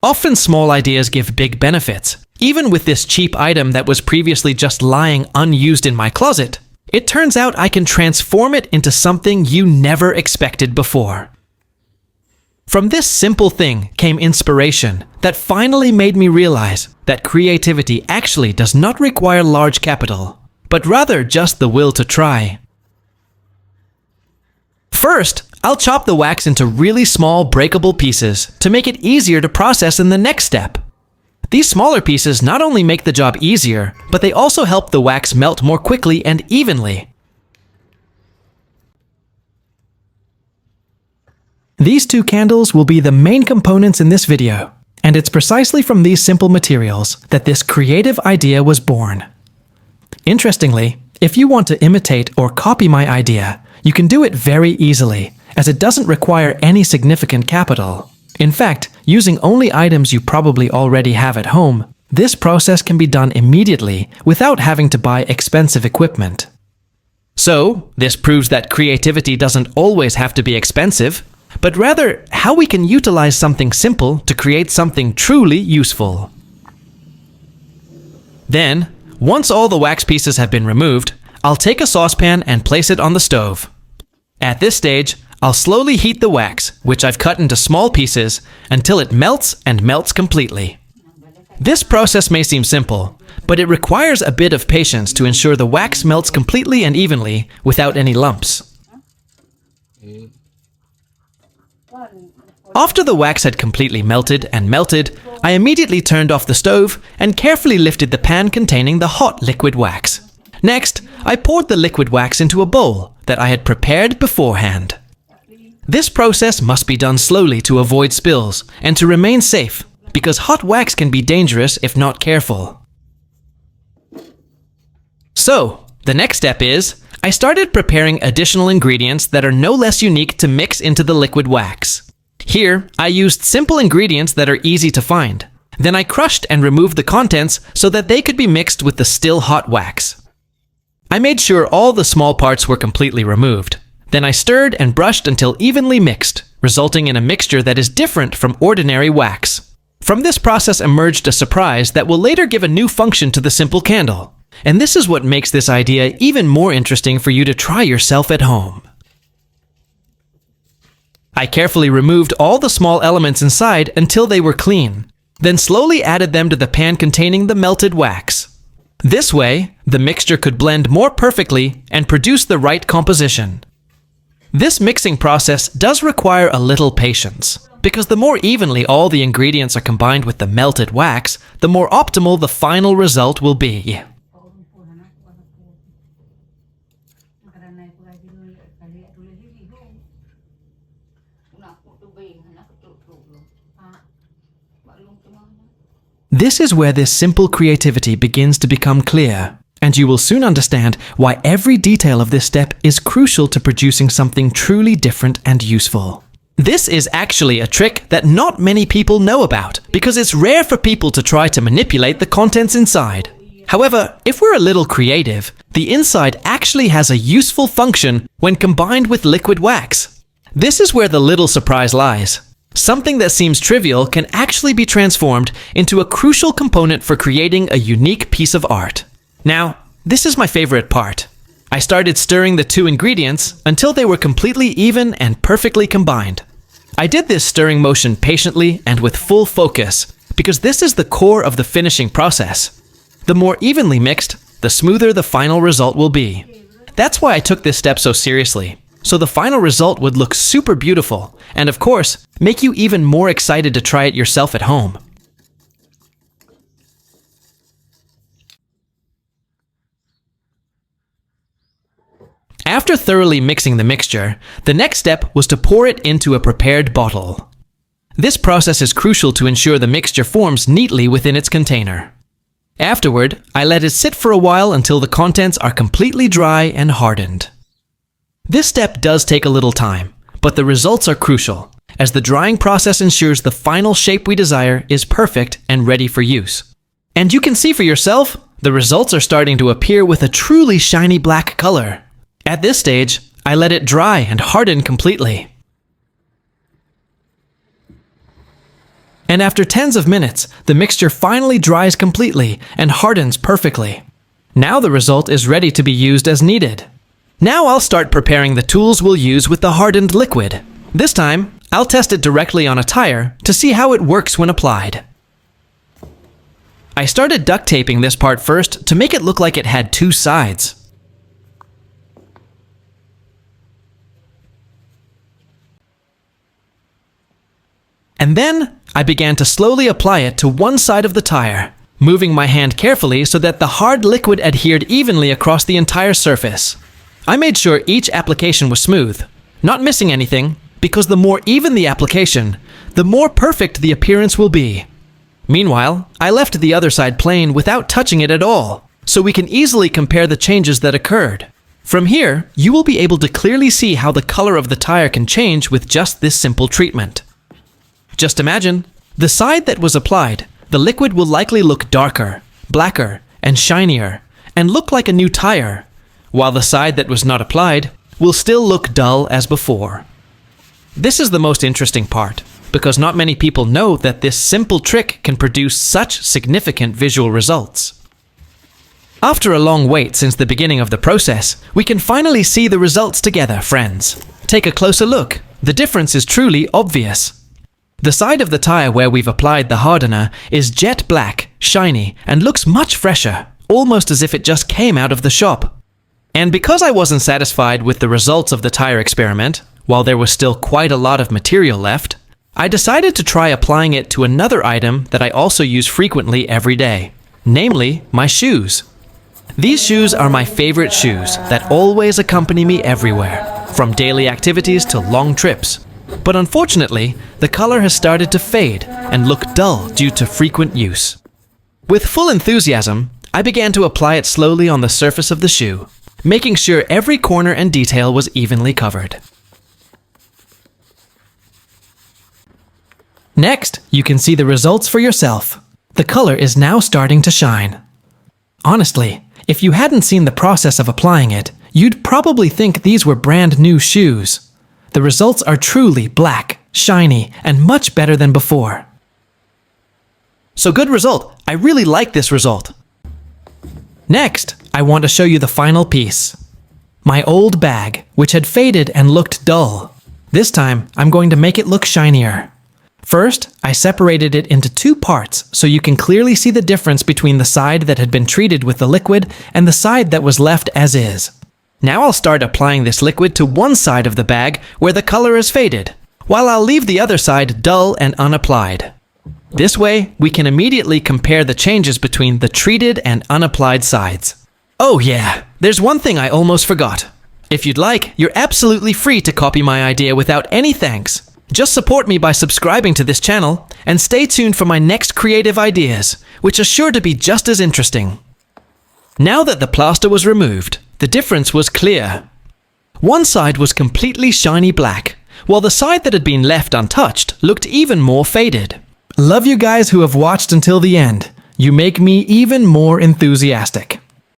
Often small ideas give big benefits. Even with this cheap item that was previously just lying unused in my closet, it turns out I can transform it into something you never expected before. From this simple thing came inspiration that finally made me realize that creativity actually does not require large capital, but rather just the will to try. First, I'll chop the wax into really small breakable pieces to make it easier to process in the next step. These smaller pieces not only make the job easier, but they also help the wax melt more quickly and evenly. These two candles will be the main components in this video, and it's precisely from these simple materials that this creative idea was born. Interestingly, if you want to imitate or copy my idea, you can do it very easily, as it doesn't require any significant capital. In fact, using only items you probably already have at home, this process can be done immediately without having to buy expensive equipment. So, this proves that creativity doesn't always have to be expensive, but rather how we can utilize something simple to create something truly useful. Then, once all the wax pieces have been removed, I'll take a saucepan and place it on the stove. At this stage, I'll slowly heat the wax, which I've cut into small pieces, until it melts and melts completely. This process may seem simple, but it requires a bit of patience to ensure the wax melts completely and evenly without any lumps. After the wax had completely melted, I immediately turned off the stove and carefully lifted the pan containing the hot liquid wax. Next, I poured the liquid wax into a bowl that I had prepared beforehand. This process must be done slowly to avoid spills and to remain safe, because hot wax can be dangerous if not careful. So, the next step is, I started preparing additional ingredients that are no less unique to mix into the liquid wax. Here, I used simple ingredients that are easy to find. Then I crushed and removed the contents so that they could be mixed with the still hot wax. I made sure all the small parts were completely removed. Then I stirred and brushed until evenly mixed, resulting in a mixture that is different from ordinary wax. From this process emerged a surprise that will later give a new function to the simple candle. And this is what makes this idea even more interesting for you to try yourself at home. I carefully removed all the small elements inside until they were clean, then slowly added them to the pan containing the melted wax. This way, the mixture could blend more perfectly and produce the right composition. This mixing process does require a little patience, because the more evenly all the ingredients are combined with the melted wax, the more optimal the final result will be. This is where this simple creativity begins to become clear, and you will soon understand why every detail of this step is crucial to producing something truly different and useful. This is actually a trick that not many people know about, because it's rare for people to try to manipulate the contents inside. However, if we're a little creative, the inside actually has a useful function when combined with liquid wax. This is where the little surprise lies. Something that seems trivial can actually be transformed into a crucial component for creating a unique piece of art. Now, this is my favorite part. I started stirring the two ingredients until they were completely even and perfectly combined. I did this stirring motion patiently and with full focus, because this is the core of the finishing process. The more evenly mixed, the smoother the final result will be. That's why I took this step so seriously. So the final result would look super beautiful, and of course, make you even more excited to try it yourself at home. After thoroughly mixing the mixture, the next step was to pour it into a prepared bottle. This process is crucial to ensure the mixture forms neatly within its container. Afterward, I let it sit for a while until the contents are completely dry and hardened. This step does take a little time, but the results are crucial, as the drying process ensures the final shape we desire is perfect and ready for use. And you can see for yourself, the results are starting to appear with a truly shiny black color. At this stage, I let it dry and harden completely. And after tens of minutes, the mixture finally dries completely and hardens perfectly. Now the result is ready to be used as needed. Now I'll start preparing the tools we'll use with the hardened liquid. This time, I'll test it directly on a tire to see how it works when applied. I started duct taping this part first to make it look like it had two sides. And then, I began to slowly apply it to one side of the tire, moving my hand carefully so that the hard liquid adhered evenly across the entire surface. I made sure each application was smooth, not missing anything, because the more even the application, the more perfect the appearance will be. Meanwhile, I left the other side plain without touching it at all, so we can easily compare the changes that occurred. From here, you will be able to clearly see how the color of the tire can change with just this simple treatment. Just imagine, the side that was applied, the liquid will likely look darker, blacker, and shinier, and look like a new tire, while the side that was not applied will still look dull as before. This is the most interesting part, because not many people know that this simple trick can produce such significant visual results. After a long wait since the beginning of the process, we can finally see the results together, friends. Take a closer look. The difference is truly obvious. The side of the tire where we've applied the hardener is jet black, shiny, and looks much fresher, almost as if it just came out of the shop. And because I wasn't satisfied with the results of the tire experiment, while there was still quite a lot of material left, I decided to try applying it to another item that I also use frequently every day, namely my shoes. These shoes are my favorite shoes that always accompany me everywhere, from daily activities to long trips. But unfortunately, the color has started to fade and look dull due to frequent use. With full enthusiasm, I began to apply it slowly on the surface of the shoe, making sure every corner and detail was evenly covered. Next, you can see the results for yourself. The color is now starting to shine. Honestly, if you hadn't seen the process of applying it, you'd probably think these were brand new shoes. The results are truly black, shiny, and much better than before. So good result. I really like this result. Next, I want to show you the final piece. My old bag, which had faded and looked dull. This time, I'm going to make it look shinier. First, I separated it into two parts so you can clearly see the difference between the side that had been treated with the liquid and the side that was left as is. Now I'll start applying this liquid to one side of the bag where the color is faded, while I'll leave the other side dull and unapplied. This way, we can immediately compare the changes between the treated and unapplied sides. Oh yeah, there's one thing I almost forgot. If you'd like, you're absolutely free to copy my idea without any thanks. Just support me by subscribing to this channel, and stay tuned for my next creative ideas, which are sure to be just as interesting. Now that the plaster was removed, the difference was clear. One side was completely shiny black, while the side that had been left untouched looked even more faded. Love you guys who have watched until the end. You make me even more enthusiastic.